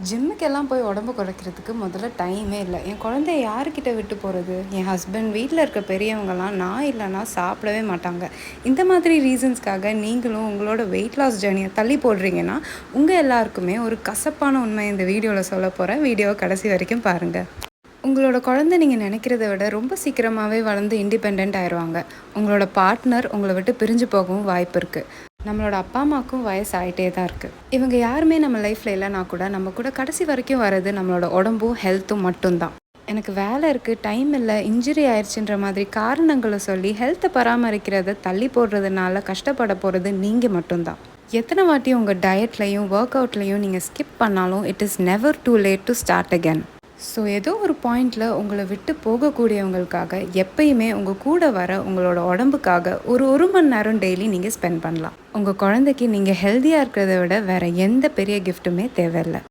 ஜிம்முக்கெல்லாம் போய் உடம்பு குறைக்கிறதுக்கு முதல்ல டைமே இல்லை. என் குழந்தைய யாருக்கிட்ட விட்டு போகிறது? என் ஹஸ்பண்ட், வீட்டில் இருக்க பெரியவங்கலாம் நான் இல்லைன்னா சாப்பிடவே மாட்டாங்க. இந்த மாதிரி ரீசன்ஸ்க்காக நீங்களும் உங்களோட வெயிட் லாஸ் ஜர்னியை தள்ளி போடுறீங்கன்னா, உங்கள் எல்லாருக்குமே ஒரு கசப்பான உண்மை இந்த வீடியோவில் சொல்ல போகிறேன். வீடியோவை கடைசி வரைக்கும் பாருங்கள். உங்களோட குழந்தை நீங்கள் நினைக்கிறத விட ரொம்ப சீக்கிரமாகவே வளர்ந்து இண்டிபெண்ட் ஆயிடுவாங்க. உங்களோட பார்ட்னர் உங்களை விட்டு பிரிஞ்சு போகவும் வாய்ப்பு இருக்குது. நம்மளோட அப்பா அம்மாவுக்கும் வயசு ஆகிட்டே தான் இருக்குது. இவங்க யாருமே நம்ம லைஃப்பில் இல்லைனா கூட நம்ம கூட கடைசி வரைக்கும் வர்றது நம்மளோட உடம்பும் ஹெல்த்தும் மட்டும்தான். எனக்கு வேலை இருக்குது, டைம் இல்லை, இன்ஜுரி ஆயிடுச்சுன்ற மாதிரி காரணங்களை சொல்லி ஹெல்த்தை பராமரிக்கிறத தள்ளி போடுறதுனால கஷ்டப்பட போகிறது நீங்கள் மட்டும்தான். எத்தனை வாட்டி உங்கள் டயட்லையும் ஒர்க் அவுட்லையும் நீங்கள் ஸ்கிப் பண்ணாலும் it is never too late to start again. So ஏதோ ஒரு பாயிண்டில் உங்களை விட்டு போகக்கூடியவங்களுக்காக எப்பயுமே உங்கள் கூட வர உங்களோட உடம்புக்காக ஒரு மணி நேரம் டெய்லி நீங்கள் ஸ்பெண்ட் பண்ணலாம். உங்கள் குழந்தைக்கு நீங்கள் ஹெல்த்தியாக இருக்கிறத விட வேறு எந்த பெரிய கிஃப்ட்டுமே தேவையில்லை.